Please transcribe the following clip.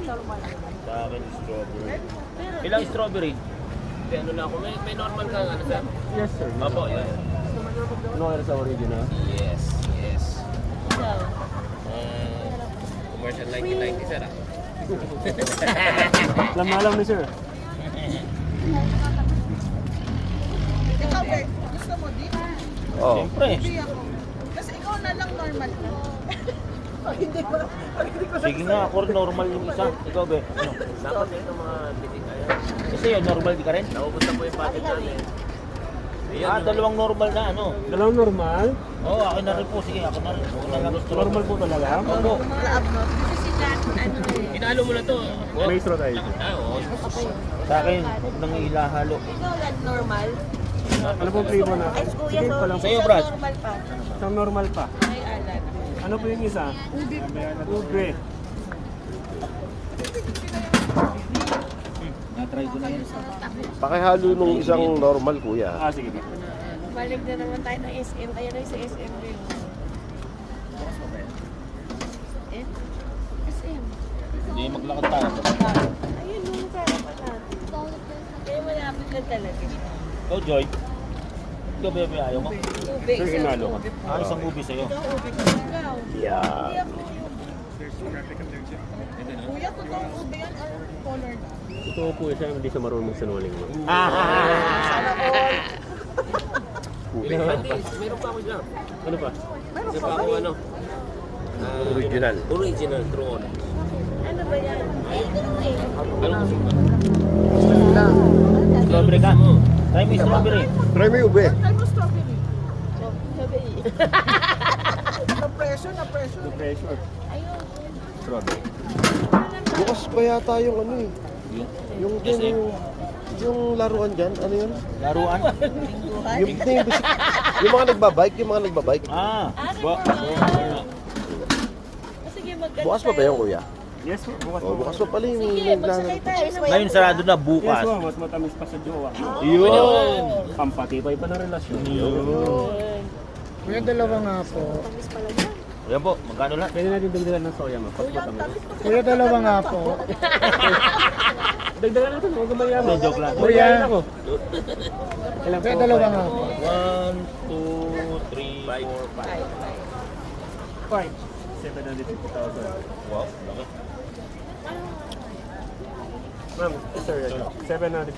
Sa akin, strawberry. Ilang strawberry? Kaya ano na ako, may normal ka ano sir? Yes, sir. Opo, yan. Ano kaya sa original? Yes, yes. Commercial 1990 sir ah. Alam na alam ni sir. Ikaw, Bert, gusto mo din? Oh. Siyempre. Hindi ako. Kasi ikaw na lang normal ka. Hindi ba? Sige nga, ako normal yung isa. Ikaw be. Ano? Dapat ito mga biting kaya. Kasi yun, normal di ka rin? Naubos na po yung budget namin. Dalawang normal na ano. Dalawang normal? Oo, akin na rin po. Sige, ako na rin. Ako na lang Normal po talaga? Opo. Mga abnormal. Kasi sila, ano eh. Inalo mo na to. May straw tayo. Oo. Sa akin, huwag nang ilahalo. Ikaw lang normal. Ano po primo na? Ay, kuya, Sige, so, pa lang. Sa'yo, isang Brad. normal pa. Isang normal pa. Ay, alan. Ano po yung isa? Ube. Na-try ko na yan. Pakihalo nung isang normal, kuya. Ah, sige. Balik na naman tayo ng SM. Ayan na yung sa SM rin. SM? Hindi, maglakad tayo. Ayun, yung karapan natin. Kaya malapit na talaga. Ikaw, Joy. Ikaw, bebe, ayaw mo? Ube, Sir, isang inalo ka. ube po. Isang ubi sa'yo. Ikaw, ube ko ikaw. Yeah. Hindi ako yung... Kuya, totoong ube yan or colored? Totoo po siya, hindi siya marunong magsinungaling mo. Sana all. Meron pa ako dyan. Ano pa? Kasi pa ako ano? Original. Original, true honor. Ano ba yan? Ay, ganun eh. Anong gusto mo? Strawberry ka? Try mo yung strawberry. Try mo yung ube. Try mo strawberry. Sabi Na-pressure, na-pressure. The pressure. Ayun. Strawberry. Bukas pa yata yung ano eh. Yung Yes, eh. yung laruan dyan, ano yun? Laruan? Yung mga nagbabike, yung mga nagbabike. Sige, magkano Bukas pa ba yun, kuya? Yes po, bukas Oh, po. bukas pa pala yung Sige, magsakay tayo. Ngayon sarado na Yes bukas. po, mas matamis pa sa jowa. Yun! Pampatibay pa ng relasyon. Kuya, dalawa nga po. Tamis pala yan. Ayan po, magkano lang? Pwede natin dagdagan ng soya mo. Pas Kuya, ang matamis. tamis pa. Kuya, dalawa nga po. Dagdagan natin, huwag kang mayaman. Hindi, joke lang. Kuya. ako. Ilan Kuya, po? dalawa nga po. 1, 2, 3, 4, 5. 5. 750,000. Wow, laki. Ma'am, sir, 750.